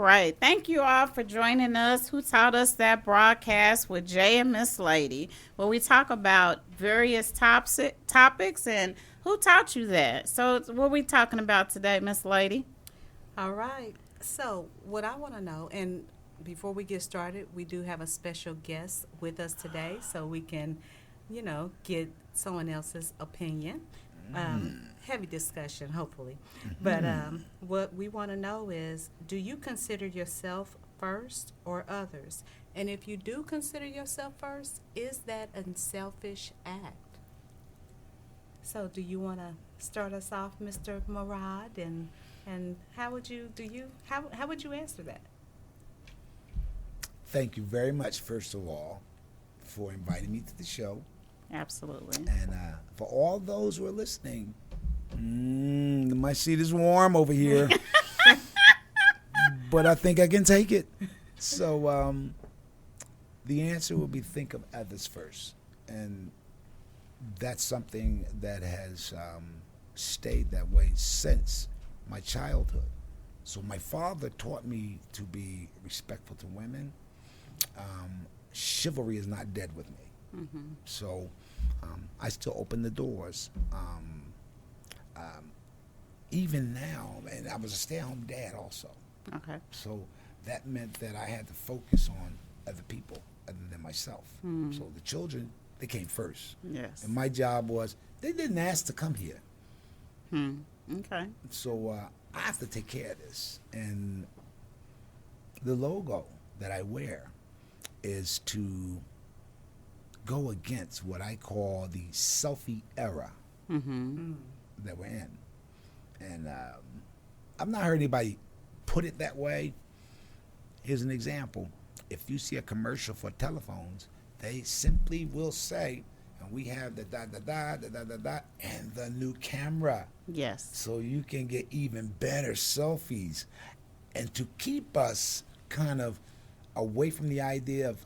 right. Thank you all for joining us. Who taught us that broadcast with Jay and Miss Lady, where we talk about various topics and who taught you that. So, what are we talking about today, Miss Lady? All right. So, what I want to know, and before we get started, we do have a special guest with us today, so we can, get someone else's opinion. Heavy discussion, hopefully. But what we want to know is, do you consider yourself first or others? And if you do consider yourself first, is that a selfish act? So, do you want to start us off, Mr. Murad, and how would you how would you answer that? Thank you very much, first of all, for inviting me to the show. Absolutely. And for all those who are listening, my seat is warm over here, but I think I can take it. So the answer will be think of others first. And that's something that has stayed that way since my childhood. So my father taught me to be respectful to women. Chivalry is not dead with me. So I still open the doors. Even now, and I was a stay-at-home dad also. Okay. So that meant that I had to focus on other people other than myself. So the children, they came first. Yes. And my job was, they didn't ask to come here. Okay. So I have to take care of this. And the logo that I wear is to go against what I call the selfie era that we're in. And I've not heard anybody put it that way. Here's an example. If you see a commercial for telephones, they simply will say, and we have the da-da-da, and the new camera. Yes. So you can get even better selfies. And to keep us kind of away from the idea of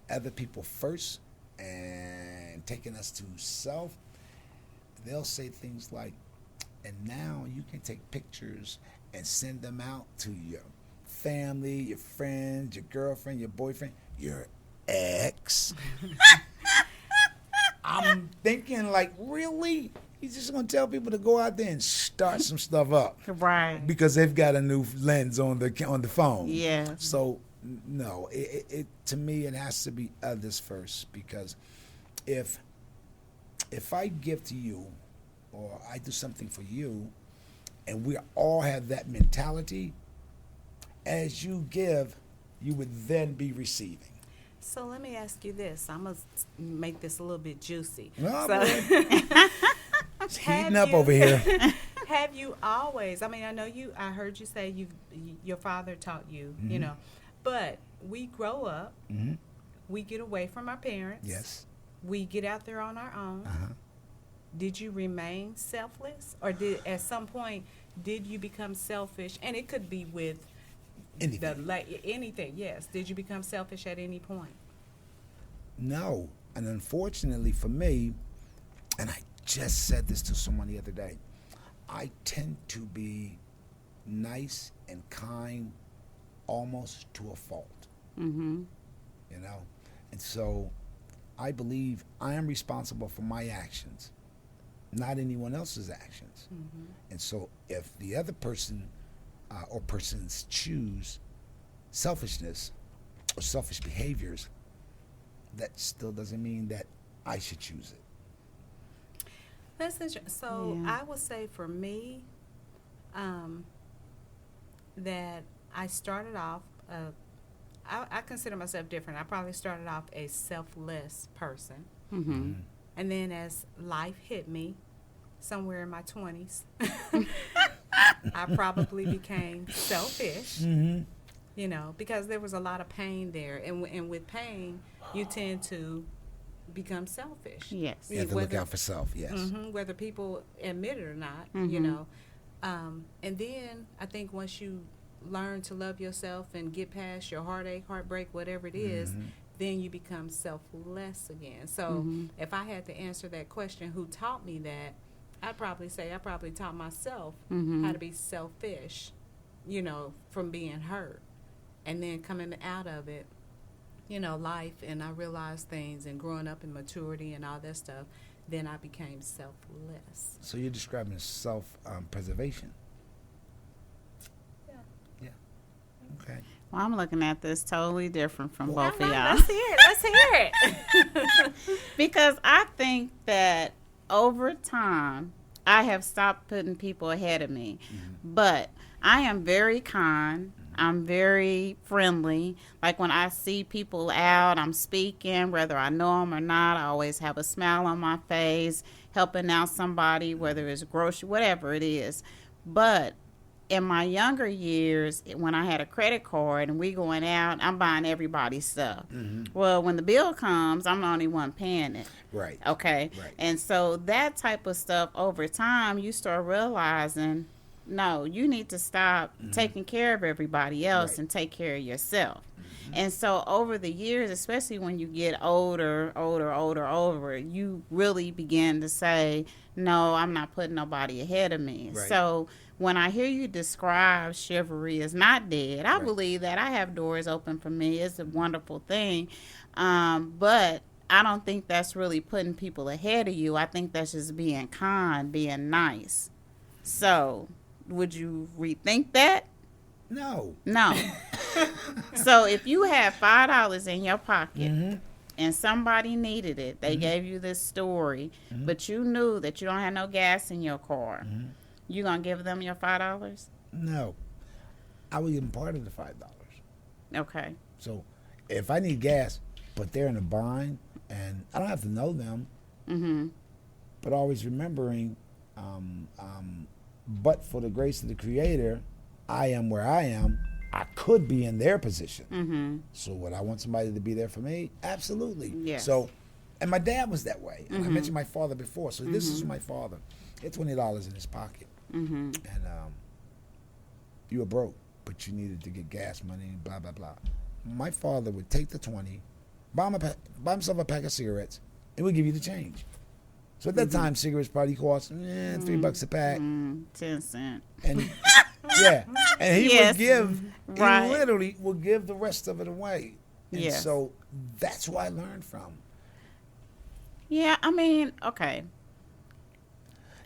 other people first and taking us to self, they'll say things like, and now you can take pictures and send them out to your family, your friends, your girlfriend, your boyfriend, your ex. I'm thinking, like, really? He's just going to tell people to go out there and start some stuff up Right. because they've got a new lens on the phone. Yeah. So no, it to me it has to be others first, because if I give to you or I do something for you, and we all have that mentality, as you give, you would then be receiving. So let me ask you this. I'm gonna make this a little bit juicy. Oh, So, boy. It's have heating up you- over here. Have you always? I mean, I know you. I heard you say your father taught you. You know, but we grow up. Hmm. We get away from our parents. Yes. We get out there on our own. Uh-huh. Did you remain selfless, or did at some point did you become selfish? And it could be with Anything. anything. Yes. Did you become selfish at any point? No. And unfortunately for me, and I just said this to someone the other day, I tend to be nice and kind almost to a fault, Mm-hmm. you know? And so I believe I am responsible for my actions, not anyone else's actions. And so if the other person or persons choose selfishness or selfish behaviors, that still doesn't mean that I should choose it. That's interesting. So Yeah. I would say for me, that I started off. I consider myself different. I probably started off a selfless person, Mm-hmm. and then as life hit me, somewhere in my 20s, I probably became selfish. Mm-hmm. You know, because there was a lot of pain there, and with pain, you tend to become selfish. Yes. You have to look Whether- out for self, yes. whether people admit it or not, you Mhm. know. And then I think once you learn to love yourself and get past your heartache, heartbreak, whatever it is, then you become selfless again. So if I had to answer that question, who taught me that, I'd probably say I probably taught myself Mm-hmm. how to be selfish, you know, from being hurt. And then coming out of it, life, and I realized things and growing up in maturity and all that stuff, then I became selfless. So you're describing self-preservation. Yeah. Yeah. Okay. Well, I'm looking at this totally different from Well, both of y'all. Let's hear it. Let's hear it. Because I think that over time, I have stopped putting people ahead of me. But I am very kind. I'm very friendly. Like when I see people out, I'm speaking, whether I know them or not, I always have a smile on my face, helping out somebody, whether it's grocery, whatever it is. But in my younger years, when I had a credit card and we going out, I'm buying everybody's stuff. Well, when the bill comes, I'm the only one paying it. Right. Okay. Right. And so that type of stuff, over time, you start realizing, no, you need to stop taking care of everybody else Right. and take care of yourself. And so over the years, especially when you get older, you really begin to say, no, I'm not putting nobody ahead of me. Right. So when I hear you describe chivalry is not dead, I Right. believe that. I have doors open for me. It's a wonderful thing. But I don't think that's really putting people ahead of you. I think that's just being kind, being nice. So would you rethink that? No. No. So if you had $5 in your pocket and somebody needed it, they gave you this story, but you knew that you don't have no gas in your car, you gonna give them your $5? No. I would give them part of the $5. Okay. So if I need gas, but they're in a bind, and I don't have to know them, but always remembering, but for the grace of the Creator, I am where I am. I could be in their position. So would I want somebody to be there for me? Absolutely. Yes. So, and my dad was that way. And I mentioned my father before. So this is my father. He had $20 in his pocket. And you were broke, but you needed to get gas money and blah, blah, blah. My father would take the 20, buy himself a pack of cigarettes, and would give you the change. So at that time, cigarettes probably cost $3 a pack. 10 cents. And yeah, and he Yes. would give, Right. he literally would give the rest of it away. And Yes. so that's where I learned from. Yeah, I mean, okay.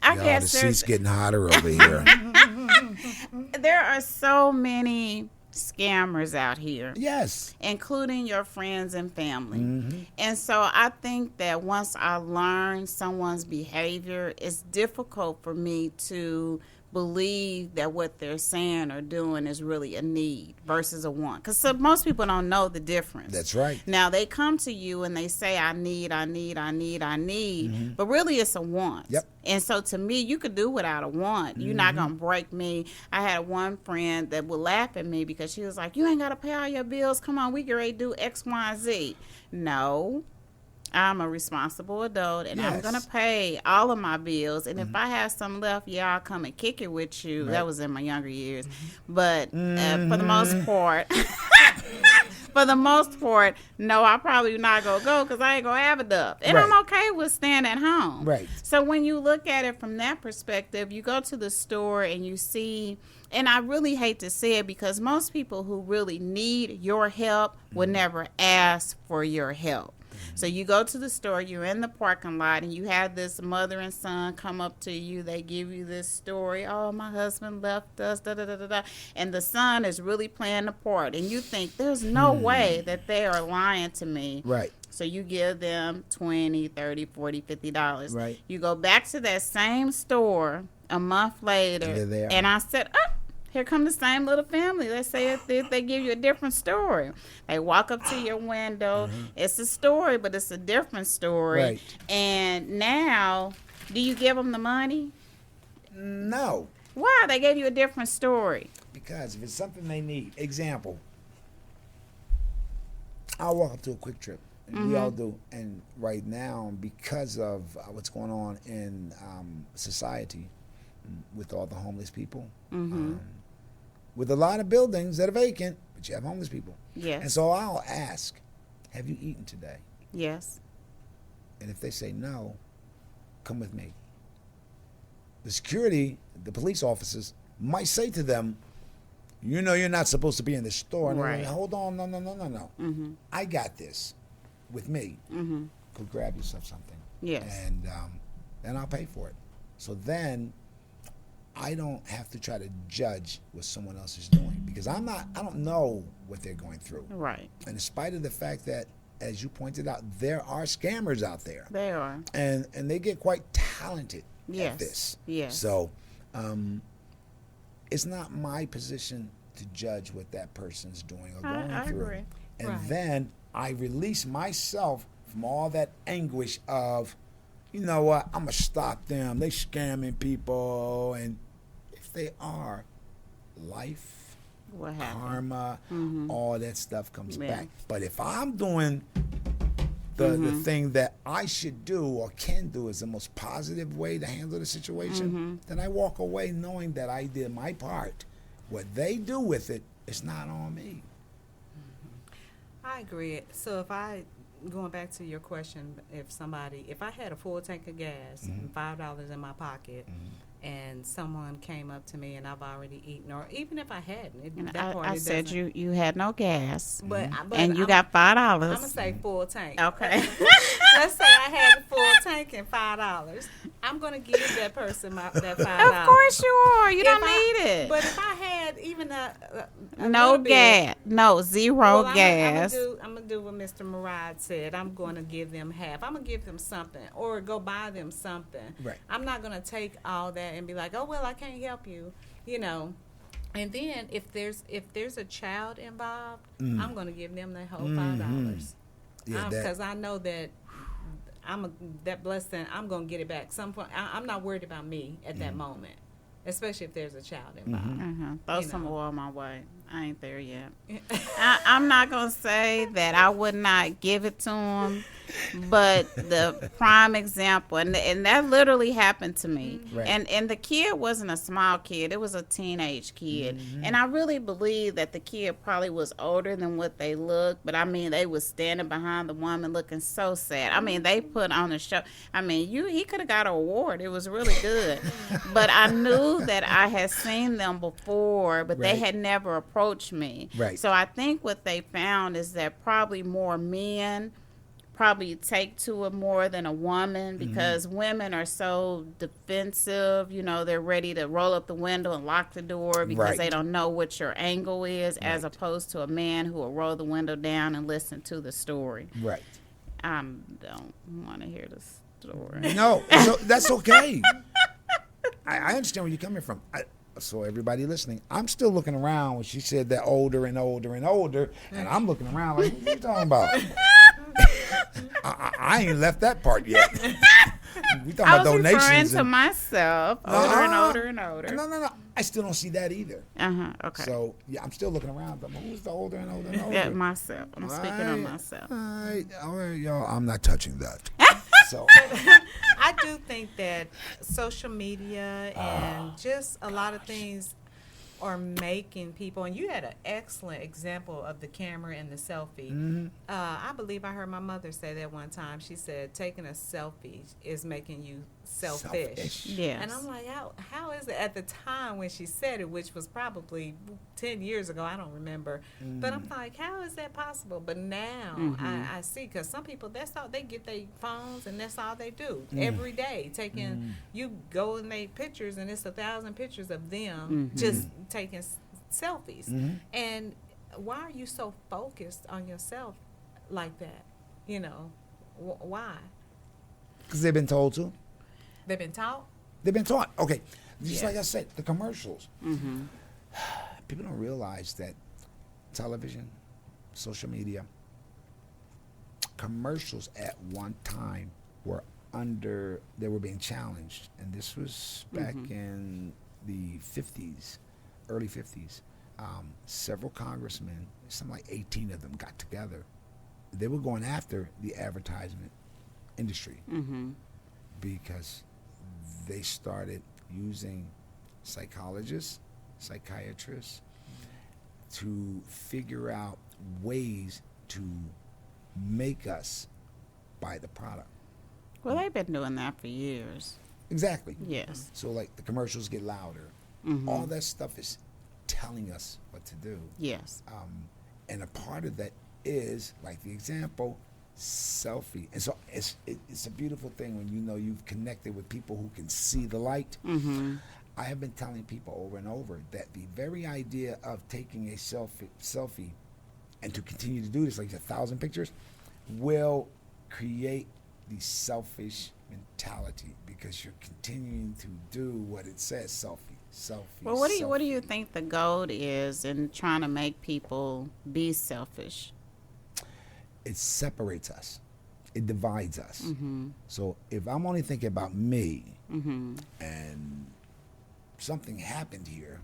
I Y'all, guess the seat's getting hotter over here. there are so many scammers out here, Yes. including your friends and family. And so I think that once I learn someone's behavior, it's difficult for me to believe that what they're saying or doing is really a need versus a want. Because most people don't know the difference. That's right. Now, they come to you and they say, I need, but really it's a want. Yep. And so to me, you could do without a want. You're not going to break me. I had one friend that would laugh at me because she was like, you ain't got to pay all your bills. Come on, we can ready to do X, Y, and Z. No. I'm a responsible adult, and I'm Yes. going to pay all of my bills. And if I have some left, yeah, I'll come and kick it with you. Right. That was in my younger years. But for the most part, no, I probably not going to go because I ain't going to have enough. And Right. I'm okay with staying at home. Right. So when you look at it from that perspective, you go to the store and you see, and I really hate to say it because most people who really need your help would never ask for your help. So you go to the store, you're in the parking lot, and you have this mother and son come up to you. They give you this story. Oh, my husband left us, da-da-da-da-da. And the son is really playing the part. And you think, there's no way that they are lying to me. Right. So you give them $20, $30, $40, $50. Right. You go back to that same store a month later, They're there. and I said, oh, here come the same little family. Let's say if they give you a different story. They walk up to your window. It's a story, but it's a different story. Right. And now, do you give them the money? No. Why? They gave you a different story. Because if it's something they need, example, I'll walk up to a Quick Trip. And we all do. And right now, because of what's going on in society with all the homeless people, with a lot of buildings that are vacant, but you have homeless people. Yes. And so I'll ask, have you eaten today? Yes. And if they say no, come with me. The security, the police officers might say to them, you know you're not supposed to be in the store. And Right. they're like, hold on, no. I got this with me. Go grab yourself something. Yes. And then I'll pay for it. So then I don't have to try to judge what someone else is doing because I don't know what they're going through. Right. And in spite of the fact that, as you pointed out, there are scammers out there. They are. And they get quite talented Yes. at this. Yes. So it's not my position to judge what that person's doing or going I through. agree. And Right. then I release myself from all that anguish of, you know what, I'm going to stop them. They scamming people. And if they are, life, What happened? karma, all that stuff comes Yeah. back. But if I'm doing the thing that I should do or can do is the most positive way to handle the situation, then I walk away knowing that I did my part. What they do with it is not on me. I agree. So going back to your question, if I had a full tank of gas and $5 in my pocket, and someone came up to me and I've already eaten, or even if I hadn't, And that part I it said doesn't- you had no gas, but and you I'm- got $5. I'm gonna say full tank. Okay. Let's say I had a full tank and $5. I'm gonna give that person that $5. Of course you are. You If don't I- need it. But if I had even a No little bit, gas. No, zero well, gas. I'm gonna do what Mr. Murad said. I'm gonna give them half. I'm gonna give them something, or go buy them something. Right. I'm not gonna take all that and be like, oh well, I can't help you, you know. And then if there's a child involved, I'm gonna give them the whole $5. Yeah, Because I know that that blessing, I'm gonna get it back. Some point, I'm not worried about me at that moment, especially if there's a child involved. Throw you some know. oil my way. I ain't there yet. I'm not gonna say that I would not give it to him, but the prime example, and that literally happened to me. Right. And the kid wasn't a small kid; it was a teenage kid. And I really believe that the kid probably was older than what they looked. But I mean, they was standing behind the woman, looking so sad. I mean, they put on a show. I mean, he could have got an award. It was really good. But I knew that I had seen them before, but they Right. had never approached me. Right. So I think what they found is that probably more men probably take to it more than a woman because women are so defensive. You know, they're ready to roll up the window and lock the door because Right. they don't know what your angle is, as opposed to a man who will roll the window down and listen to the story. Right. I don't want to hear the story. No, that's okay. I understand where you're coming from. So everybody listening, I'm still looking around when she said that older and older and older, and I'm looking around like, what are you talking about? I ain't left that part yet. We talking I about was referring donations. to myself, older and older and older. No. I still don't see that either. Okay. So yeah, I'm still looking around. But who's the older and older and older? Yeah, myself. I'm speaking of myself. All right, y'all. I'm not touching that. So I do think that social media and just a lot of things are making people, and you had an excellent example of the camera and the selfie. I believe I heard my mother say that one time. She said taking a selfie is making you selfish. Yes. And I'm like, how is it? At the time when she said it, which was probably 10 years ago, I don't remember. But I'm like, how is that possible? But now I see, because some people, that's all they get, their phones, and that's all they do every day. Taking, you go and make pictures, and it's 1,000 pictures of them just taking selfies. And why are you so focused on yourself like that? You know, why? because they've been told to. They've been taught? They've been taught. Okay, just like I said, the commercials. People don't realize that television, social media, commercials at one time were they were being challenged. And this was back in the 50s, early 50s. Several congressmen, something like 18 of them got together. They were going after the advertisement industry because they started using psychologists, psychiatrists to figure out ways to make us buy the product. Well, they've been doing that for years. Exactly. Yes. So like the commercials get louder. All that stuff is telling us what to do. Yes. And a part of that is, like the example, selfie. And so it's a beautiful thing when you know you've connected with people who can see the light. Mm-hmm. I have been telling people over and over that the very idea of taking a selfie and to continue to do this, like 1,000 pictures, will create the selfish mentality because you're continuing to do what it says, selfie. Well, what do selfie. you think the goal is in trying to make people be selfish? It separates us. It divides us. Mm-hmm. So if I'm only thinking about me Mm-hmm. and something happened here,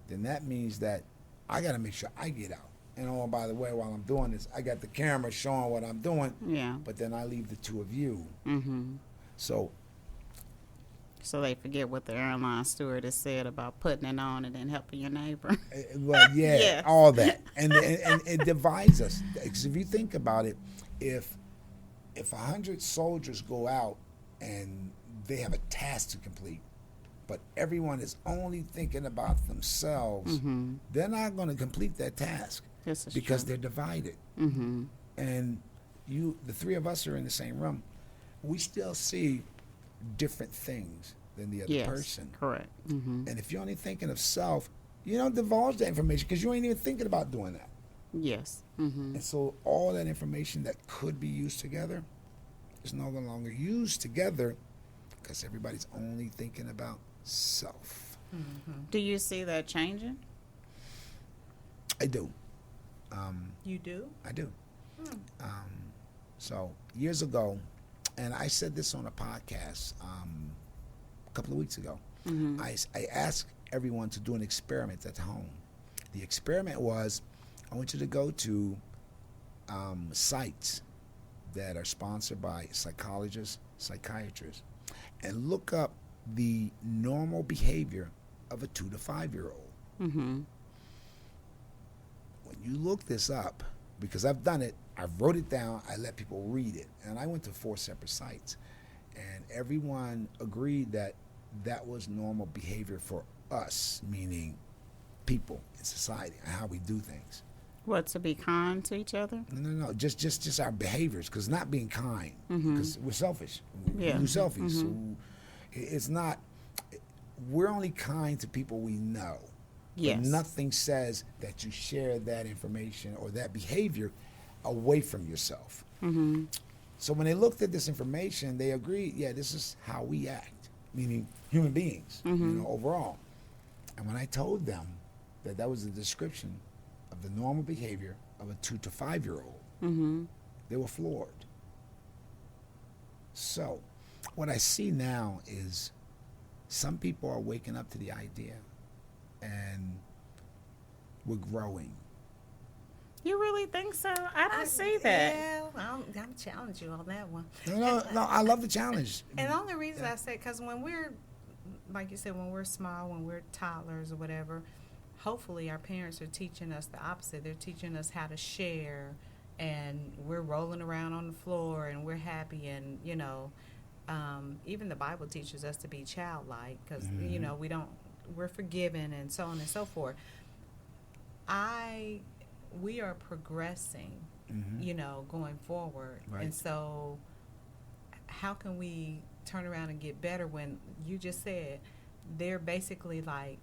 then that means that I got to make sure I get out. And oh, by the way, while I'm doing this, I got the camera showing what I'm doing, Yeah. but then I leave the two of you. Mm-hmm. So So they forget what the airline stewardess said about putting it on and then helping your neighbor. well, yeah, Yes. all that, and it divides us. Because if you think about it, if 100 soldiers go out and they have a task to complete, but everyone is only thinking about themselves, Mm-hmm. they're not going to complete that task This is because true. they're divided. Mm-hmm. And the three of us are in the same room. We still see different things than the other Yes. person. Correct. Mm-hmm. And if you're only thinking of self, you don't divulge that information because you ain't even thinking about doing that. Yes. Mm-hmm. And so all that information that could be used together is no longer used together because everybody's only thinking about self. Do you see that changing? I do. You do? I do. So years ago, and I said this on a podcast a couple of weeks ago, Mm-hmm. I asked everyone to do an experiment at home. The experiment was, I want you to go to sites that are sponsored by psychologists, psychiatrists, and look up the normal behavior of a 2 to 5 year old. Mm-hmm. When you look this up, because I've done it, I wrote it down, I let people read it, and I went to 4 separate sites, and everyone agreed that that was normal behavior for us, meaning people in society and how we do things. What, to be kind to each other? No, just our behaviors, because not being kind, because we're selfish. Yeah. We're selfish. So it's not. We're only kind to people we know. Yes. But nothing says that you share that information or that behavior away from yourself. Mm-hmm. So when they looked at this information, they agreed, yeah, this is how we act, meaning human beings, overall. And when I told them that that was the description of the normal behavior of a 2 to 5 year old, Mm-hmm. they were floored. So what I see now is some people are waking up to the idea, and we're growing. You really think so? I don't see that. Yeah, I'm challenging you on that one. No, I love the challenge. And the only reason I say, because when we're, like you said, when we're small, when we're toddlers or whatever, hopefully our parents are teaching us the opposite. They're teaching us how to share, and we're rolling around on the floor, and we're happy, and, even the Bible teaches us to be childlike, because, we're forgiven, and so on and so forth. We are progressing, going forward. Right. And so how can we turn around and get better when you just said they're basically like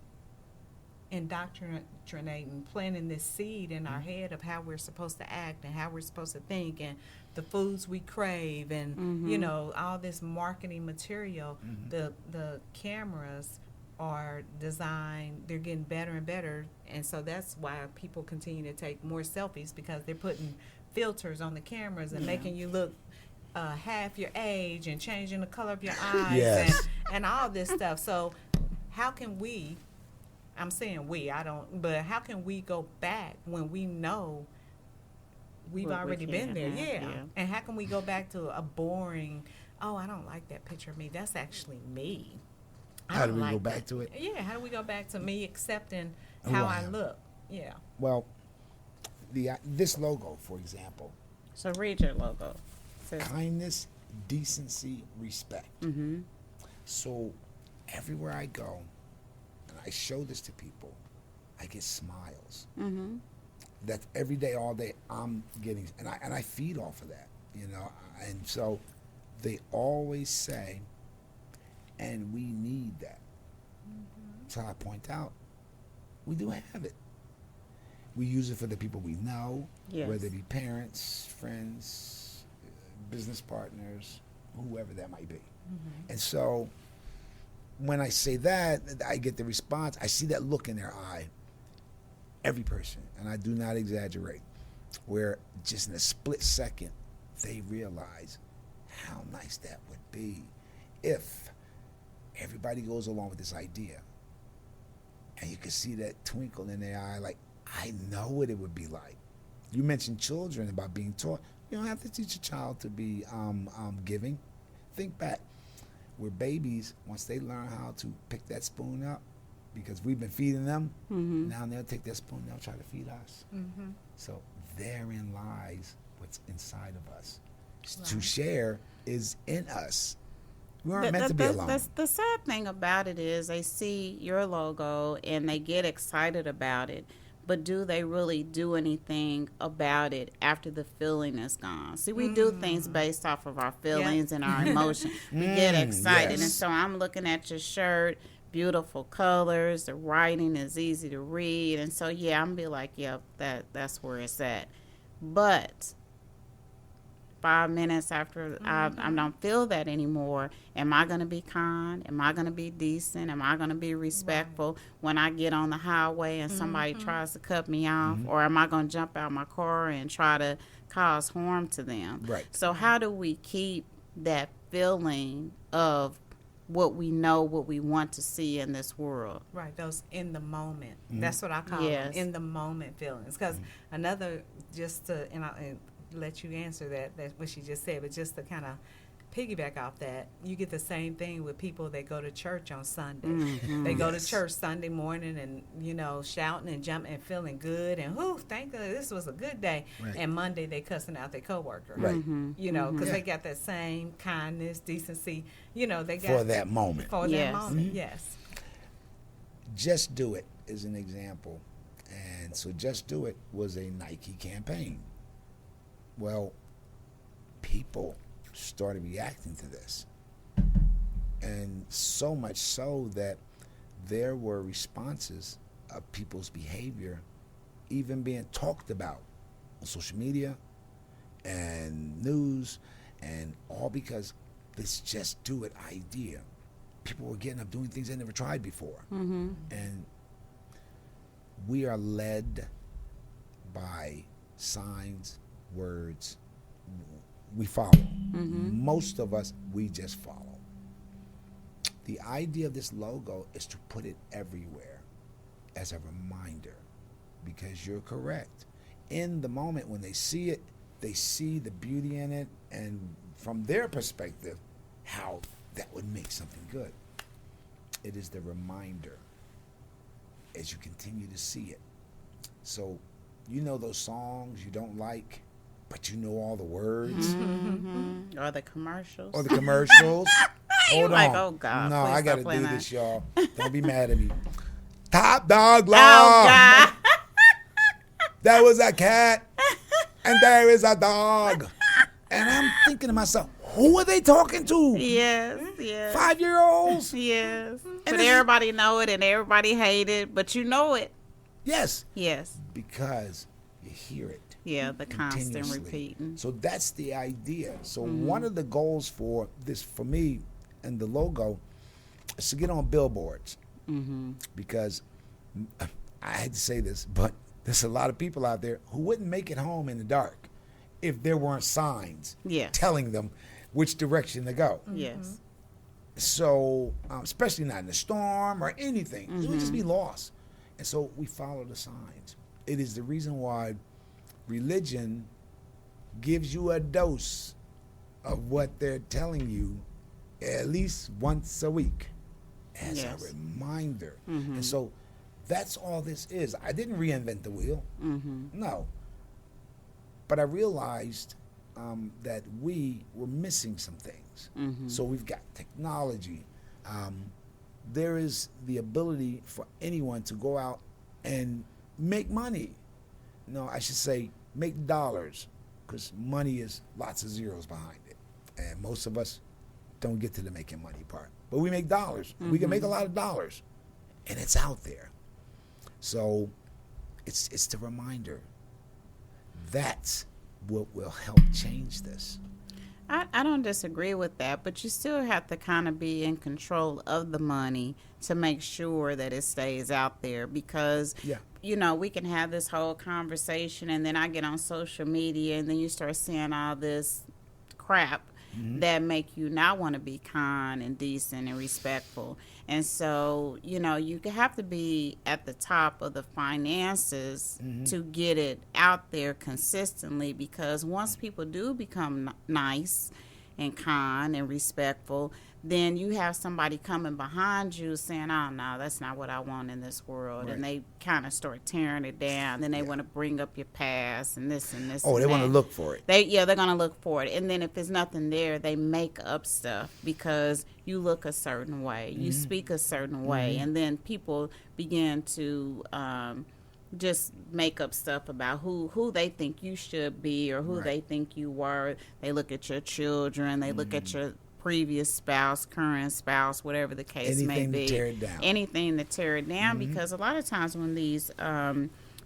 indoctrinating, planting this seed in our head of how we're supposed to act and how we're supposed to think and the foods we crave and, all this marketing material. The cameras are designed, they're getting better and better, and so that's why people continue to take more selfies, because they're putting filters on the cameras and making you look half your age and changing the color of your eyes Yes. and all this stuff. So how can we, I'm saying we, but how can we go back when we know we've What we already been can there? have, Yeah. yeah. And how can we go back to a boring, oh, I don't like that picture of me, that's actually me. I How do don't we go like back that. to it? Yeah, how do we go back to me accepting Who how I I am. look? Yeah. Well, this logo, for example, So read your logo. Says, kindness, decency, respect. mm-hmm. So everywhere I go, and I show this to people, I I get smiles. Mm-hmm. That every day, all day, I'm getting, and I feed off of that, you know. And so they always say, and we need that. So I point out, we do have it. We use it for the people we know, Yes. whether it be parents, friends, business partners, whoever that might be. And so when I say that, I get the response. I see that look in their eye. Every person, and I do not exaggerate, where just in a split second, they realize how nice that would be if everybody goes along with this idea. And you can see that twinkle in their eye, like, I know what it would be like. You mentioned children, about being taught. You don't have to teach a child to be giving. Think back. We're babies, once they learn how to pick that spoon up, because we've been feeding them, now they'll take that spoon, they'll try to feed us. So therein lies what's inside of us. To share is in us. We aren't meant to be alone. The sad thing about it is they see your logo and they get excited about it, but do they really do anything about it after the feeling is gone? See, we do things based off of our feelings and our emotion. We get excited. Yes. And so I'm looking at your shirt, beautiful colors, the writing is easy to read. And so, yeah, I'm be like, yep, that's where it's at. But 5 minutes after I don't feel that anymore, am I going to be kind? Am I going to be decent? Am I going to be respectful when I get on the highway and somebody tries to cut me off? Or am I going to jump out my car and try to cause harm to them? Right. So how do we keep that feeling of what we know, what we want to see in this world? Right, those in the moment. That's what I call Yes. them, in the moment feelings. Because another, just to, and I'll let you answer that's what she just said, but just to kind of piggyback off that, you get the same thing with people that go to church on Sunday. They go to church Sunday morning and, you know, shouting and jumping and feeling good and, thank God this was a good day. Right. And Monday they cussing out their coworker. Right. You know, because Yeah. they got that same kindness, decency, you know, they got For that moment. For Yes. that moment, yes. Just Do It is an example. And so Just Do It was a Nike campaign. Well, people started reacting to this. And so much so that there were responses of people's behavior even being talked about on social media and news, and all because this Just Do It idea. People were getting up doing things they never tried before. And we are led by signs, words. We follow. Most of us, we just follow. The idea of this logo is to put it everywhere as a reminder, because you're correct. In the moment when they see it, they see the beauty in it, and from their perspective, how that would make something good. It is the reminder as you continue to see it. So, you know those songs you don't like, but you know all the words? Or the commercials. Or the commercials? Hold like, on. oh, God, No, please I stop got to playing do that. this, y'all. Don't be mad at me. Top Dog Law. Oh, God. There was a cat, and there is a dog. And I'm thinking to myself, who are they talking to? Yes, yes. 5-year-olds? Yes. But it's- everybody know it and everybody hate it, but you know it. Yes. Yes. Because you hear it. Yeah, the constant Continuously. repeating. So that's the idea. So one of the goals for this, for me, and the logo, is to get on billboards. Because I hate to say this, but there's a lot of people out there who wouldn't make it home in the dark if there weren't signs Yes. telling them which direction to go. Yes. So, especially not in a storm or anything, it would just be lost. And so we follow the signs. It is the reason why religion gives you a dose of what they're telling you at least once a week as Yes. a reminder. And so that's all this is. I didn't reinvent the wheel. No. But I realized that we were missing some things. So we've got technology. There is the ability for anyone to go out and make money. No, I should say make dollars, because money is lots of zeros behind it. And most of us don't get to the making money part. But we make dollars. We can make a lot of dollars. And it's out there. So it's the reminder. That's what will help change this. I don't disagree with that, but you still have to kind of be in control of the money to make sure that it stays out there, because, Yeah. you know, we can have this whole conversation and then I get on social media and then you start seeing all this crap that make you not want to be kind and decent and respectful. And so, you know, you have to be at the top of the finances to get it out there consistently, because once people do become nice and kind and respectful, then you have somebody coming behind you saying, oh, no, that's not what I want in this world. Right. And they kind of start tearing it down. Then they want to bring up your past and this and this. Oh, and they want to that. look for it. They're going to look for it. And then if there's nothing there, they make up stuff because you look a certain way, you speak a certain way, and then people begin to just make up stuff about who they think you should be or who Right. they think you were. They look at your children, they look at your previous spouse, current spouse, whatever the case may Anything be. to tear it down. Anything to tear it down, because a lot of times when these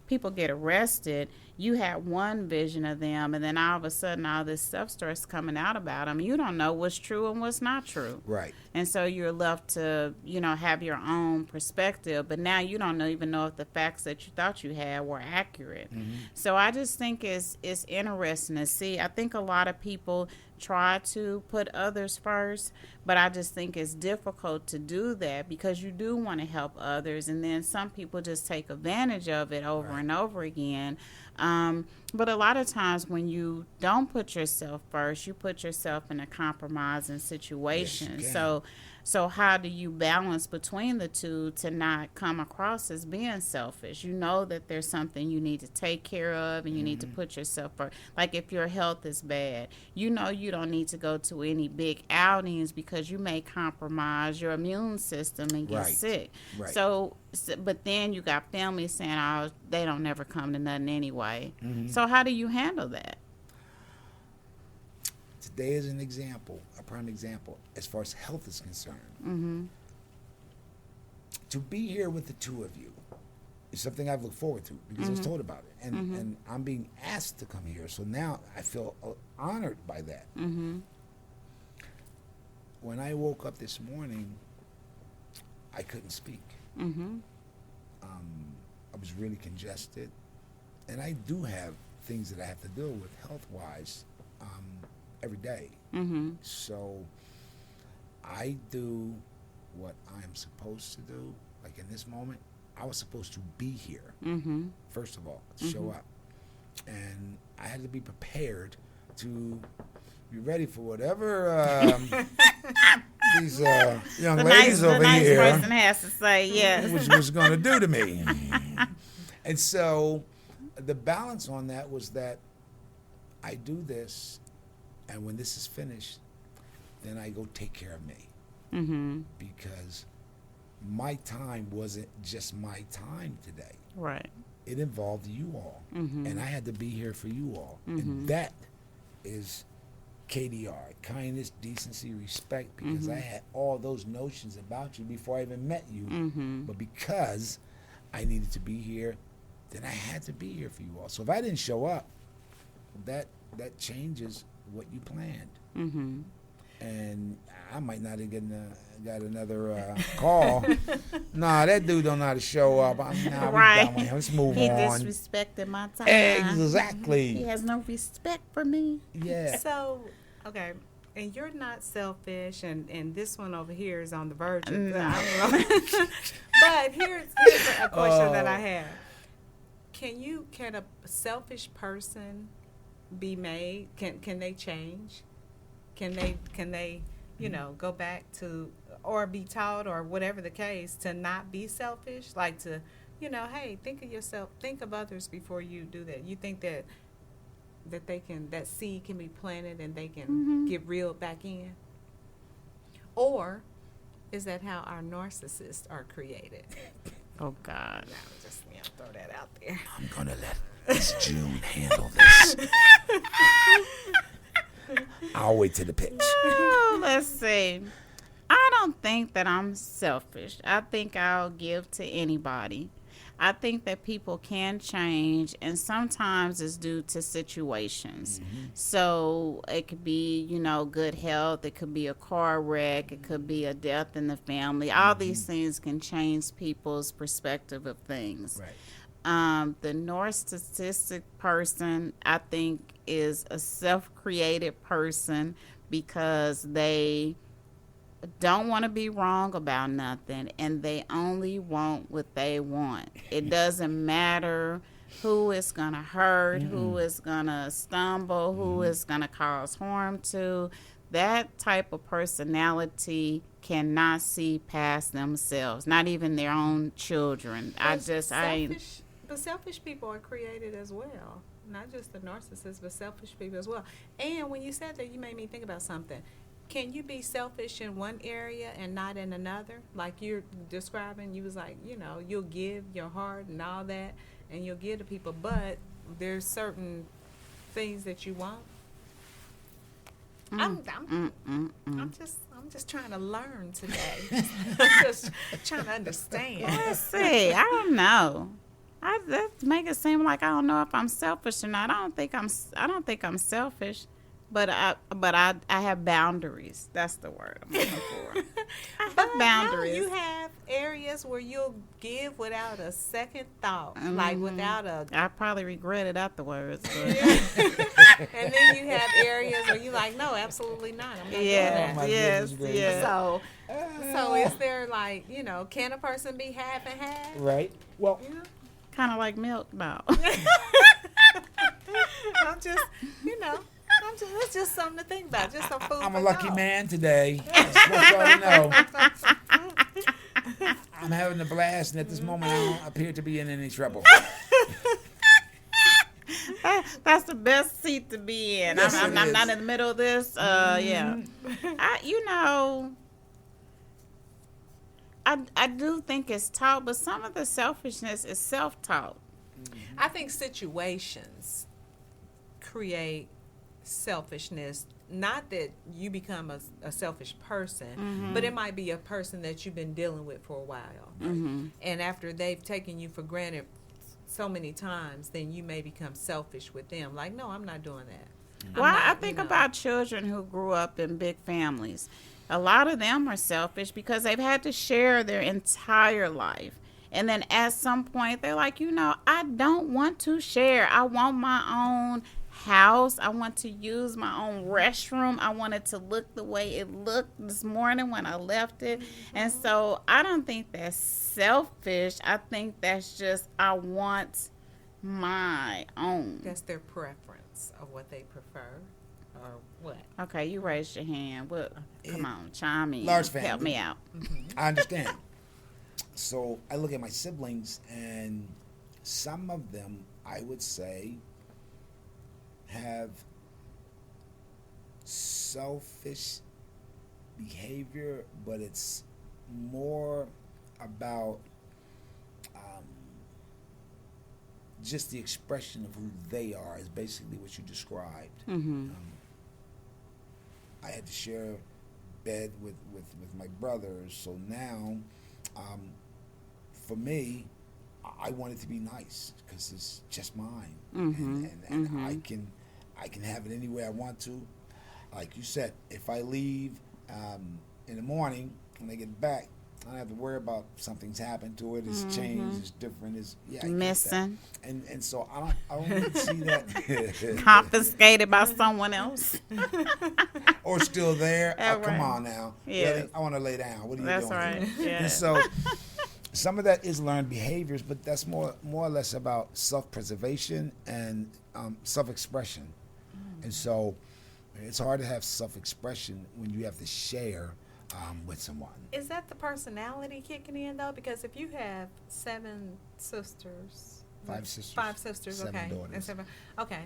people get arrested, you have one vision of them, and then all of a sudden all this stuff starts coming out about them. You don't know what's true and what's not true. Right. And so you're left to, you know, have your own perspective, but now you don't even know if the facts that you thought you had were accurate. So I just think it's interesting to see. I think a lot of people try to put others first, but I just think it's difficult to do that because you do want to help others, and then some people just take advantage of it over and over again. But a lot of times when you don't put yourself first, you put yourself in a compromising situation. can. So how do you balance between the two to not come across as being selfish? You know that there's something you need to take care of and you need to put yourself first. Like if your health is bad, you know you don't need to go to any big outings because you may compromise your immune system and get Right. sick. Right. So, but then you got families saying, oh, they don't never come to nothing anyway. So how do you handle that? Today is an example, a prime example, as far as health is concerned. To be here with the two of you is something I've looked forward to because I was told about it. And I'm being asked to come here. So now I feel honored by that. When I woke up this morning, I couldn't speak. I was really congested. And I do have things that I have to deal with health-wise every day. So I do what I'm supposed to do. Like in this moment, I was supposed to be here, first of all, to show up. And I had to be prepared to be ready for whatever these young ladies over the nice here person has to say, yes. was going to do to me. And so the balance on that was that I do this, and when this is finished, then I go take care of me. Because my time wasn't just my time today. Right. It involved you all. And I had to be here for you all. And that is KDR, kindness, decency, respect, because I had all those notions about you before I even met you. But because I needed to be here, then I had to be here for you all. So if I didn't show up, that changes what you planned. And I might not have got another call. Nah, that dude don't know how to show up. Nah, we done with him. Let's move He on. disrespected my time. Exactly. He has no respect for me. Yeah. So, okay, and you're not selfish, and this one over here is on the verge of No. I don't know. But here's a question that I have. Can a selfish person be made? Can they change? Can they go back to, or be taught, or whatever the case, to not be selfish? Like to, hey, think of yourself, think of others before you do that. You think that that seed can be planted and they can get reeled back in? Or is that how our narcissists are created? Oh, God. No, just, throw that out there. I'm gonna let Miss June handle this. I'll wait to the pitch. Oh, let's see. I don't think that I'm selfish. I think I'll give to anybody. I think that people can change, and sometimes it's due to situations. So it could be, good health. It could be a car wreck. It could be a death in the family. All these things can change people's perspective of things. Right. The narcissistic person, I think, is a self-created person because they don't want to be wrong about nothing, and they only want what they want. It doesn't matter who is going to hurt, who is going to stumble, who is going to cause harm to. That type of personality cannot see past themselves, not even their own children. But selfish people are created as well. Not just the narcissists, but selfish people as well. And when you said that, you made me think about something. Can you be selfish in one area and not in another? Like you're describing, you was like, you'll give your heart and all that, and you'll give to people, but there's certain things that you won't. I'm just trying to learn today. I'm just trying to understand. Let's see. I don't know. That make it seem like I don't know if I'm selfish or not. I don't think I'm selfish. But I have boundaries. That's the word I'm looking for. I have boundaries. No, you have areas where you'll give without a second thought, like without a. I probably regret it afterwards. But. And then you have areas where you like, no, absolutely not. I'm not doing that. Yes. So is there like, can a person be half and half? Right. Well, kind of like milk, no. It's just something to think about. Just some food. I'm a for lucky thought. man today. Just want y'all to know. I'm having a blast, and at this moment, I don't appear to be in any trouble. That's the best seat to be in. Yes, I'm it not is. in the middle of this. Yeah. I do think it's taught, but some of the selfishness is self-taught. I think situations create selfishness. Not that you become a selfish person, but it might be a person that you've been dealing with for a while. And after they've taken you for granted so many times, then you may become selfish with them. Like, no, I'm not doing that. Well, I think about children who grew up in big families. A lot of them are selfish because they've had to share their entire life. And then at some point, they're like, I don't want to share. I want my own house. I want to use my own restroom. I want it to look the way it looked this morning when I left it. And so I don't think that's selfish. I think that's just, I want my own. That's their preference of what they prefer or what. Okay, you raised your hand. Come on, chime in. Large family. Help me out. I understand. So I look at my siblings, and some of them, I would say, have selfish behavior, but it's more about just the expression of who they are is basically what you described. I had to share bed with my brothers, so now for me, I want it to be nice because it's just mine, and I can have it any way I want to. Like you said, if I leave in the morning when I get back, I don't have to worry about something's happened to it. It's changed. It's different. It's I missing, and so I don't really see that confiscated by someone else, or still there. Right. Come on now, Yes. really? I want to lay down. What are you That's doing? right. Yeah. And so some of that is learned behaviors, but that's more or less about self-preservation and self-expression. And so it's hard to have self-expression when you have to share with someone. Is that the personality kicking in, though? Because if you have 7 sisters. 5 sisters. 5 sisters, 7 okay. daughters. And 7, okay.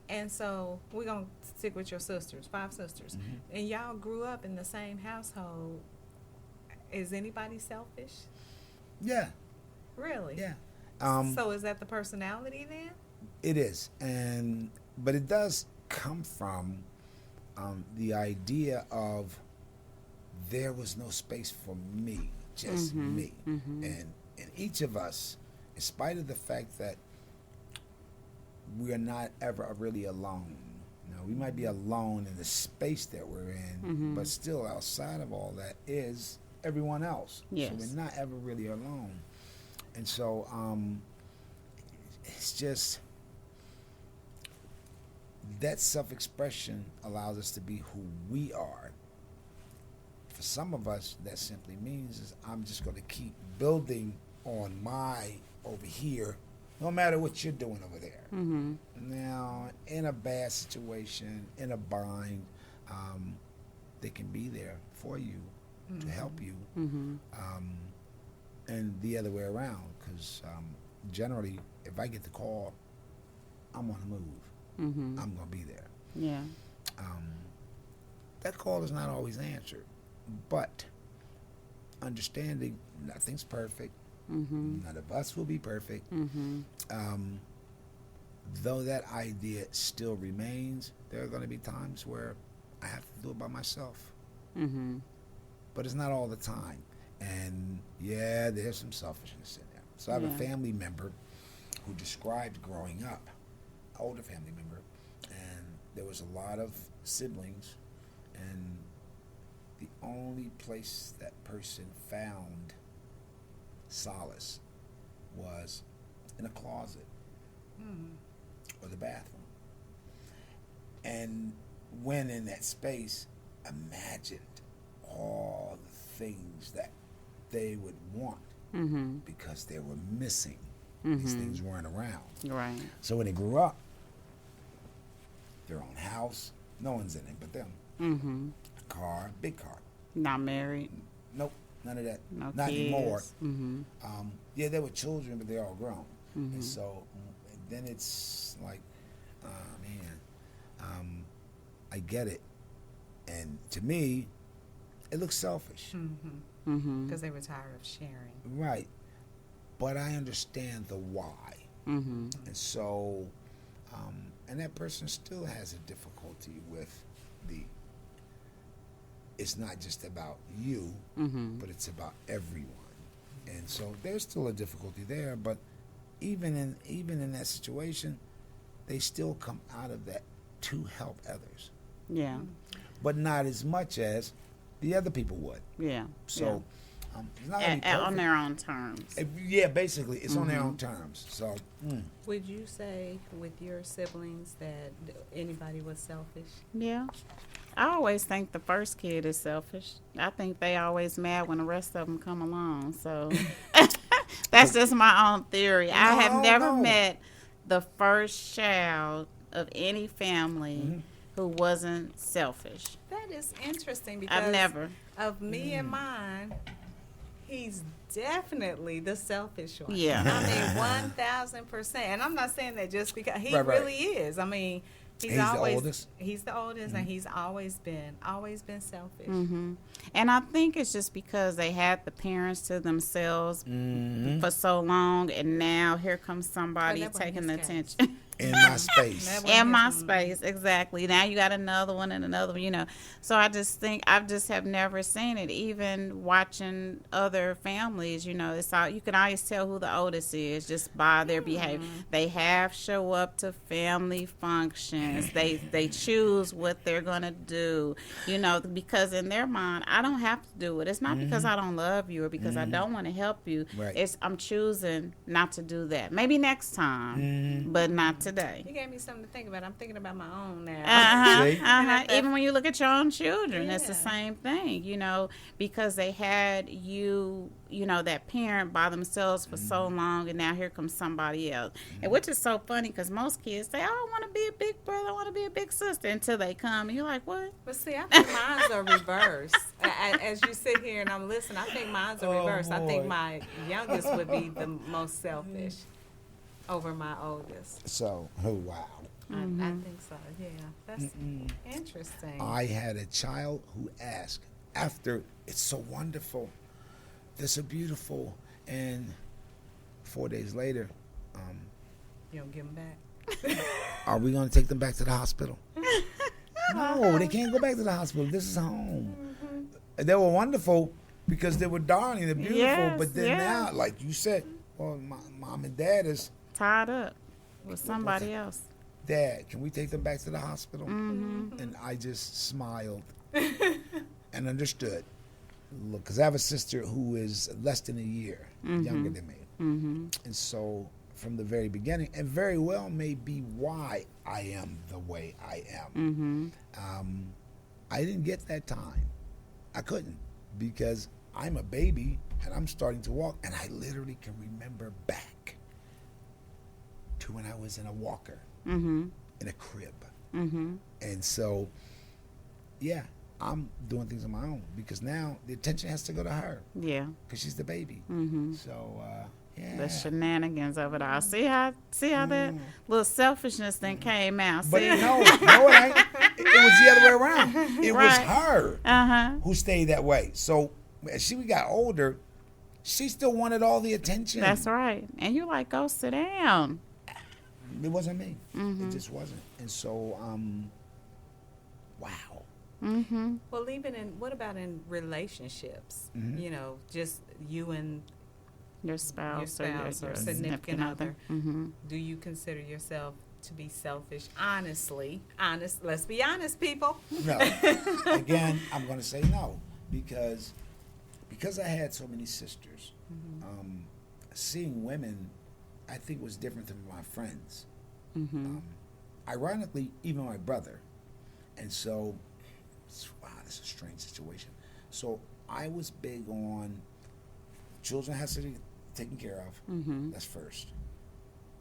And so we're going to stick with your sisters, 5 sisters. And y'all grew up in the same household. Is anybody selfish? Yeah, Really? yeah. So is that the personality then? It is, but it does come from the idea of there was no space for me, just me, and each of us, in spite of the fact that we are not ever really alone. You know, we might be alone in the space that we're in, but still outside of all that is everyone else. Yes. So we're not ever really alone, and so it's just that self-expression allows us to be who we are. For some of us, that simply means is I'm just going to keep building on my over here, no matter what you're doing over there. Now, in a bad situation, in a bind, they can be there for you to help you, and the other way around. Because generally, if I get the call, I'm on the move. I'm going to be there. Yeah. That call is not always answered, but understanding nothing's perfect. None of us will be perfect. Though that idea still remains, there are going to be times where I have to do it by myself. But it's not all the time. And yeah, there's some selfishness in there. So I have a family member who described growing up, older family member, and there was a lot of siblings, and the only place that person found solace was in a closet or the bathroom. And when in that space, imagined all the things that they would want because they were missing. These things weren't around. Right. So when they grew up, their own house, no one's in it but them. Car, big car. Not married. Nope, none of that. No Not kids. anymore. Yeah, they were children, but they're all grown. And so then it's like, I get it. And to me, it looks selfish. Because they were tired of sharing. Right. But I understand the why. And so, and that person still has a difficulty with it's not just about you, but it's about everyone. And so there's still a difficulty there, but even in that situation, they still come out of that to help others. Yeah. But not as much as the other people would. Yeah. So it's not gonna be on perfect. their own terms. Yeah, basically, it's on their own terms. So, Would you say with your siblings that anybody was selfish? Yeah. I always think the first kid is selfish. I think they always mad when the rest of them come along. So that's just my own theory. I have never met the first child of any family who wasn't selfish. That is interesting because I've never. of me and mine, he's definitely the selfish one. Yeah. I mean, 1,000%. And I'm not saying that just because he Right. really is. I mean, he's always the oldest. He's the oldest, and he's always been selfish. And I think it's just because they had the parents to themselves for so long, and now here comes somebody Well, that wasn't taking the his case. attention. in my space. Never- In my space, exactly. Now you got another one and another one, So I just think I just have never seen it. Even watching other families, it's all you can always tell who the oldest is just by their behavior. They show up to family functions. They choose what they're gonna do, because in their mind, I don't have to do it. It's not because I don't love you or because I don't want to help you. Right. It's I'm choosing not to do that. Maybe next time, but not today. You gave me something to think about. I'm thinking about my own now. See? Even when you look at your own children, it's the Yeah. same thing, because they had you, that parent by themselves for so long, and now here comes somebody else. And which is so funny because most kids say, "Oh, I want to be a big brother, I want to be a big sister," until they come, and you're like, "What?" But see, I think mine's are reversed. As you sit here and I'm listening, I think mine's are reversed. I think boy. my youngest would be the most selfish over my oldest. So, oh wow. I think so. Yeah, that's interesting. I had a child who asked after it's so wonderful, they're so beautiful, and 4 days later, You don't give them back. are we going to take them back to the hospital? No, they can't go back to the hospital. This is home. They were wonderful because they were darling, they're beautiful. Yes, but then yeah. now, like you said, well, my mom and dad is, Tied up with somebody else. Dad, can we take them back to the hospital? Mm-hmm. And I just smiled and understood. Look, because I have a sister who is less than a year younger than me. Mm-hmm. And so from the very beginning, and very well may be why I am the way I am. Mm-hmm. I didn't get that time. I couldn't because I'm a baby and I'm starting to walk, and I literally can remember back to when I was in a walker, Mm-hmm. in a crib. Mm-hmm. And so, yeah, I'm doing things on my own because now the attention has to go to her Yeah. because she's the baby. Mm-hmm. So, yeah. The shenanigans of it all. See how that little selfishness then came out. But See? no, it ain't. It was the other way around. It was Right. her Uh-huh. who stayed that way. So as she got older, she still wanted all the attention. That's right. And you like, go sit down. It wasn't me. Mm-hmm. It just wasn't. And so, wow. Mm-hmm. Well, even what about in relationships? Mhm. You know, just you and Your spouse, your spouse or or your significant other. Mm-hmm. Do you consider yourself to be selfish? Honestly, let's be honest, people. No. Again, I'm going to say no because I had so many sisters. Seeing women, I think, was different than my friends. Mm-hmm. Ironically, even my brother. And so, wow, this is a strange situation. So I was big on children has to be taken care of. Mm-hmm. That's first.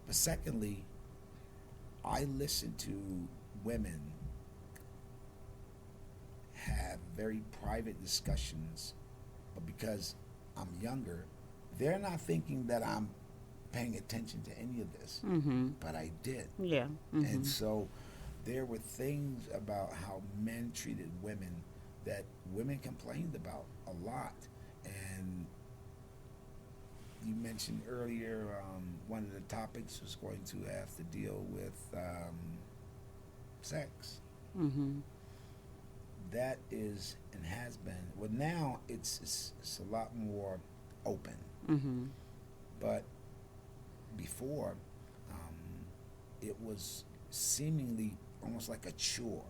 But secondly, I listen to women have very private discussions, but because I'm younger, they're not thinking that I'm paying attention to any of this. Mm-hmm. But I did. Yeah. Mm-hmm. And so there were things about how men treated women that women complained about a lot. And you mentioned earlier one of the topics was going to have to deal with sex. Mm-hmm. That is and has been, well, now it's a lot more open. Mm-hmm. But before, it was seemingly almost like a chore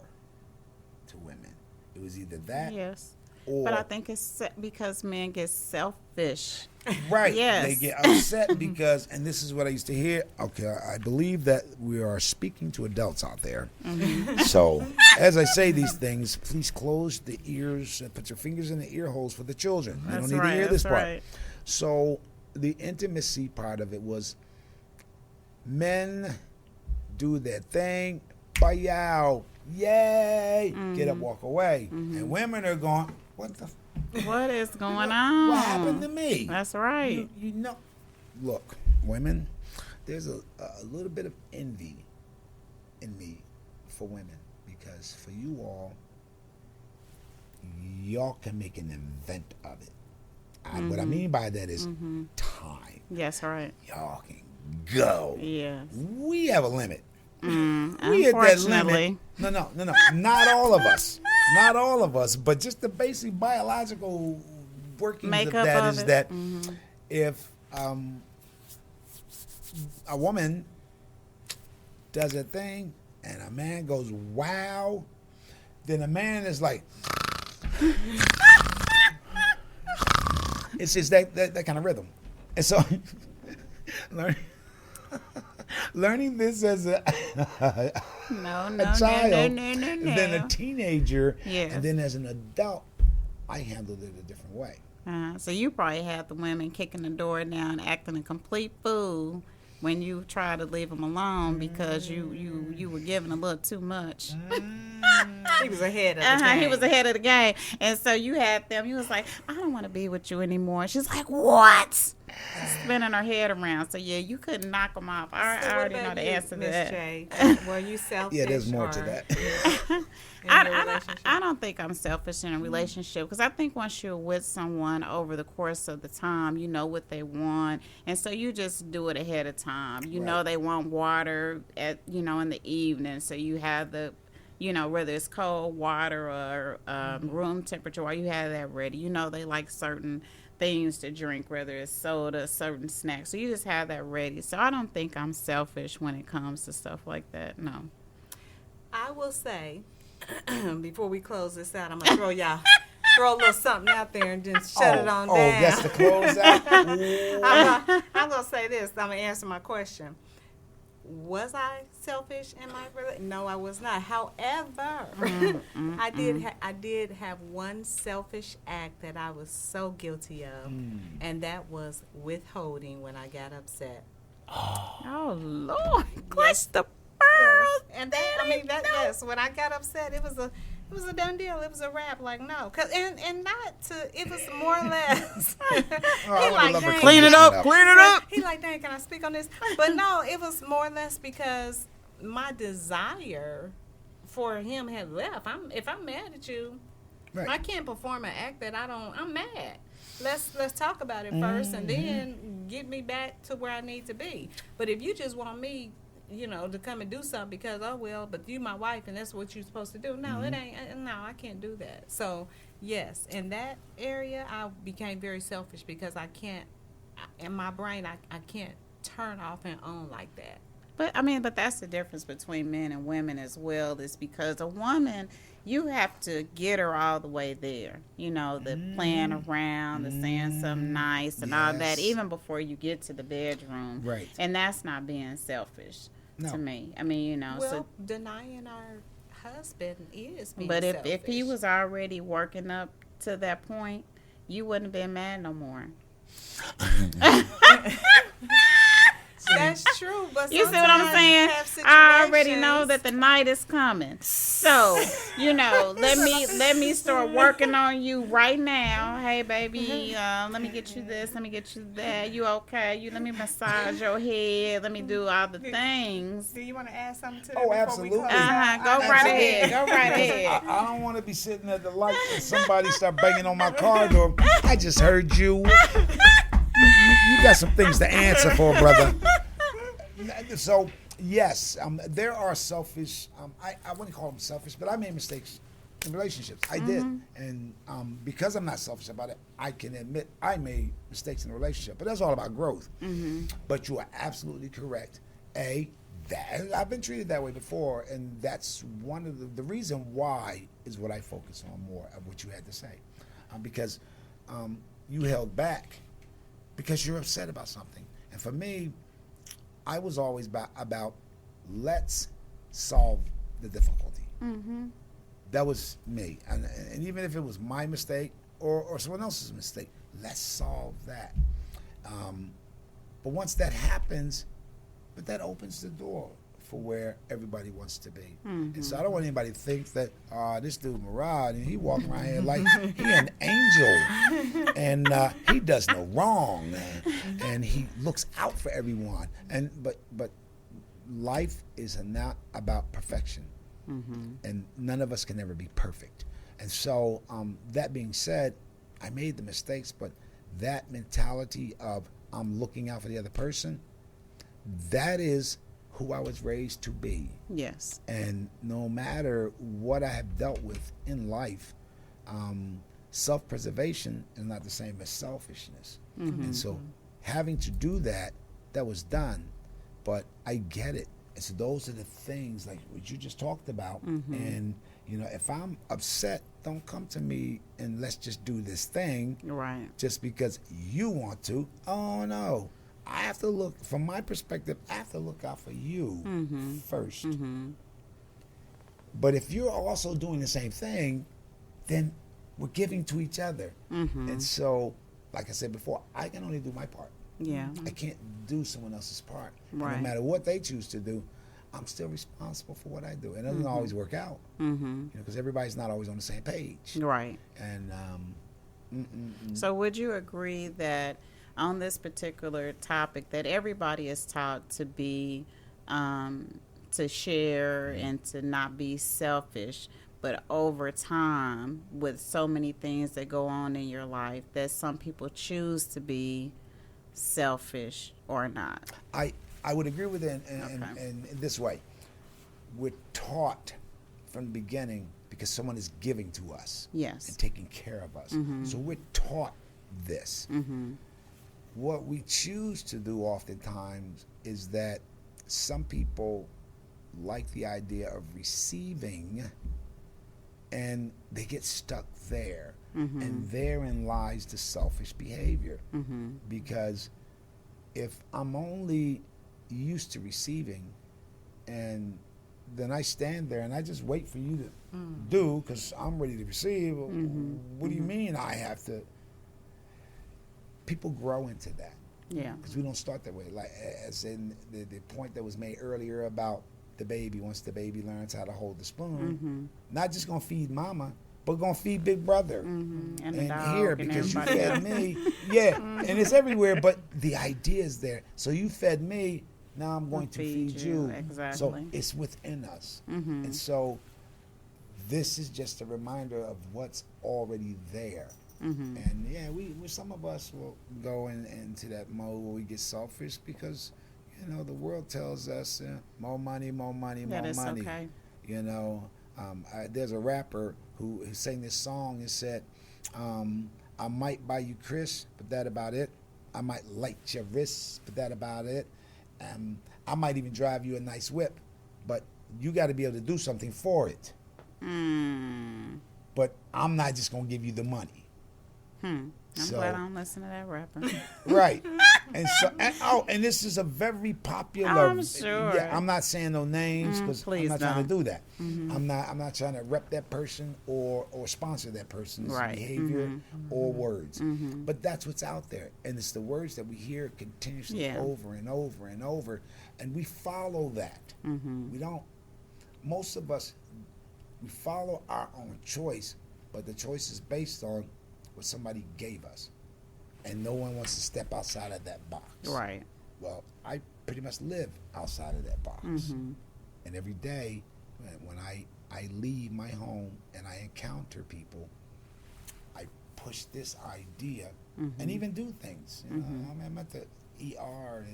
to women. It was either that Yes. or But I think it's because men get selfish. right. Yes. They get upset because, and this is what I used to hear. Okay, I believe that we are speaking to adults out there. Mm-hmm. So as I say these things, please close the ears and put your fingers in the ear holes for the children. You That's don't need right. to hear this That's part. right. So the intimacy part of it was men do their thing, yow, yay, get up, walk away. And women are going, what the, What is going on? what happened to me? That's right. You know, look, women, there's a little bit of envy in me for women because for you all, y'all can make an event of it. What I mean by that is time. Yes, right. Y'all can go. Yes. We have a limit. We hit that limit. Unfortunately. No. Not all of us. Not all of us, but just the basic biological workings Makeup of that of is it. that if a woman does a thing and a man goes, wow, then a man is like, it's just that kind of rhythm. And so learning this as a child, No. then a teenager, Yes. and then as an adult, I handled it a different way. So you probably had the women kicking the door down, acting a complete fool when you tried to leave them alone because you were giving a little too much. He was ahead of the game. He was ahead of the game, and so you had them. You was like, I don't want to be with you anymore. She's like, what? spinning her head around. So yeah, you couldn't knock them off. I So what already know about the you, answer to Miss that. J? Were you selfish? Yeah, there's more to or- that. in your relationship? I don't think I'm selfish in a relationship because I think once you're with someone over the course of the time, you know what they want, and so you just do it ahead of time. You know Right. they want water at in the evening, so you have the whether it's cold water or room temperature, or you have that ready. You know they like certain things to drink, whether it's soda, certain snacks. So you just have that ready. So I don't think I'm selfish when it comes to stuff like that. No. I will say, before we close this out, I'm gonna throw a little something out there and then shut it on down. that's the close out. I'm gonna say this. I'm gonna answer my question. Was I selfish in my relationship? No, I was not. However, I did have one selfish act that I was so guilty of, and that was withholding when I got upset. Oh Lord, clutch the Yes. pearl. And yes, when I got upset, it was a done deal. It was a wrap. Like no, and not to. It was more or less. I would like, love a dang. Clean it up. Clean it up. He like, dang, can I speak on this? But no, it was more or less because my desire for him had left. If I'm mad at you, Right. I can't perform an act that I'm mad. Let's talk about it first, and then get me back to where I need to be. But if you just want me, to come and do something because but you my wife and that's what you're supposed to do. No, it ain't. No, I can't do that. So yes, in that area, I became very selfish because I can't. In my brain, I can't turn off and on like that. But that's the difference between men and women as well, is because a woman, you have to get her all the way there. The playing around, the saying something nice and all that, Yes. even before you get to the bedroom. Right. And that's not being selfish to No. me. Well, denying our husband is being but if selfish. he was already working up to that point, you wouldn't have been mad no more. That's true, but You see what I'm sometimes saying? you have I already know situations- that the night is coming. So, let me start working on you right now. Hey, baby, let me get you this. Let me get you that. You okay? Let me massage your head. Let me do all the things. Do you want to add something to that? Oh, before we absolutely. close out? Go right ahead. Go right ahead. I don't want to be sitting at the light and somebody start banging on my car door. I just heard you. You got some things to answer for, brother. So, yes, there are selfish, I wouldn't call them selfish, but I made mistakes in relationships. I did. And because I'm not selfish about it, I can admit I made mistakes in a relationship. But that's all about growth. But you are absolutely correct. That I've been treated that way before, and that's one of the reason why is what I focus on more of what you had to say. Because you held back because you're upset about something. And for me, I was always about let's solve the difficulty. That was me. And even if it was my mistake or someone else's mistake, let's solve that. But once that happens, but that opens the door for where everybody wants to be. And so I don't want anybody to think that this dude Murad, and he walking around here like he an angel, and he does no wrong, and he looks out for everyone. And but life is not about perfection, and none of us can ever be perfect. And so that being said, I made the mistakes, but that mentality of I'm looking out for the other person, that is who I was raised to be. Yes. And no matter what I have dealt with in life, self-preservation is not the same as selfishness. And so having to do that was done. But I get it. And so those are the things like what you just talked about. And, if I'm upset, don't come to me and let's just do this thing Right. just because you want to. Oh, no. I have to look, from my perspective, I have to look out for you first. But if you're also doing the same thing, then we're giving to each other. And so, like I said before, I can only do my part. Yeah. I can't do someone else's part. And Right. no matter what they choose to do, I'm still responsible for what I do. And it doesn't always work out, because everybody's not always on the same page. Right. And So would you agree that on this particular topic that everybody is taught to be, to share and to not be selfish. But over time, with so many things that go on in your life, that some people choose to be selfish or not. I would agree with it Okay. in this way. We're taught from the beginning because someone is giving to us Yes. and taking care of us. So we're taught this. What we choose to do oftentimes is that some people like the idea of receiving and they get stuck there. And therein lies the selfish behavior. Because if I'm only used to receiving and then I stand there and I just wait for you to do because I'm ready to receive, what do you mean I have to? People grow into that. Yeah. Because we don't start that way. Like as in the point that was made earlier about the baby. Once the baby learns how to hold the spoon, not just gonna feed mama, but gonna feed big brother And the and dog here and because you everybody fed else. me. Yeah, and it's everywhere. But the idea is there. So you fed me. Now I'm going to feed you. Exactly. So it's within us, and so this is just a reminder of what's already there. And yeah, we some of us will go into that mode where we get selfish because the world tells us more money, more money, more That is money. okay. There's a rapper who sang this song and said, I might buy you Chris, but that about it. I might light your wrists, but that about it. I might even drive you a nice whip, but you got to be able to do something for it. But I'm not just going to give you the money. I'm glad I don't listen to that rapper. Right. And this is a very popular. I'm sure. Yeah, I'm not saying no names because I'm please not trying to don't. do that. I'm not trying to rep that person or sponsor that person's Right. behavior or words. But that's what's out there, and it's the words that we hear continuously Yeah. over and over and over, and we follow that. We don't. Most of us, we follow our own choice, but the choice is based on what somebody gave us. And no one wants to step outside of that box. Right. Well, I pretty much live outside of that box. And every day when I leave my home and I encounter people, I push this idea and even do things. I'm at the ER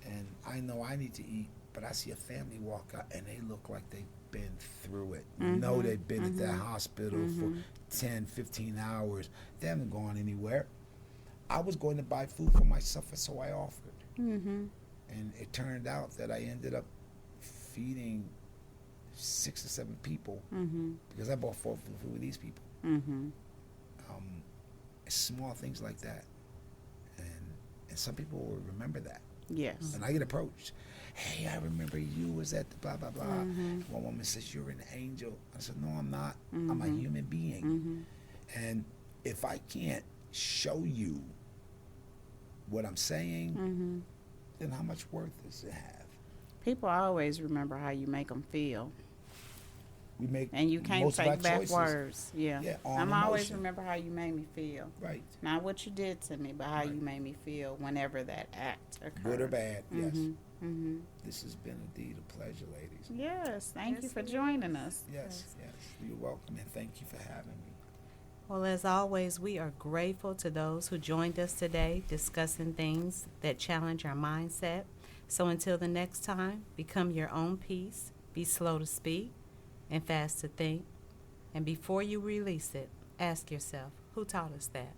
and I know I need to eat, but I see a family walk out and they look like they've been through it. Know they've been at that hospital for 10, 15 hours. They haven't gone anywhere. I was going to buy food for myself, and so I offered. And it turned out that I ended up feeding 6 or 7 people because I bought 4 food for these people. Small things like that. And some people will remember that. Yes. And I get approached. Hey, I remember you was at the blah, blah, blah. One woman says, you're an angel. I said, no, I'm not. I'm a human being. And if I can't show you what I'm saying, then how much worth does it have? People always remember how you make them feel. We make And you can't most of our take back choices. words. Yeah. Yeah, on I'm always emotion. remember how you made me feel. Right. Not what you did to me, but how you made me feel whenever that act occurred. Good or bad, yes. Mm-hmm. This has been indeed a pleasure, ladies. Yes. Thank you Yes, for it joining us. Yes, yes. You're welcome, and thank you for having me. Well, as always, we are grateful to those who joined us today discussing things that challenge our mindset. So until the next time, become your own peace, be slow to speak and fast to think. And before you release it, ask yourself, who taught us that?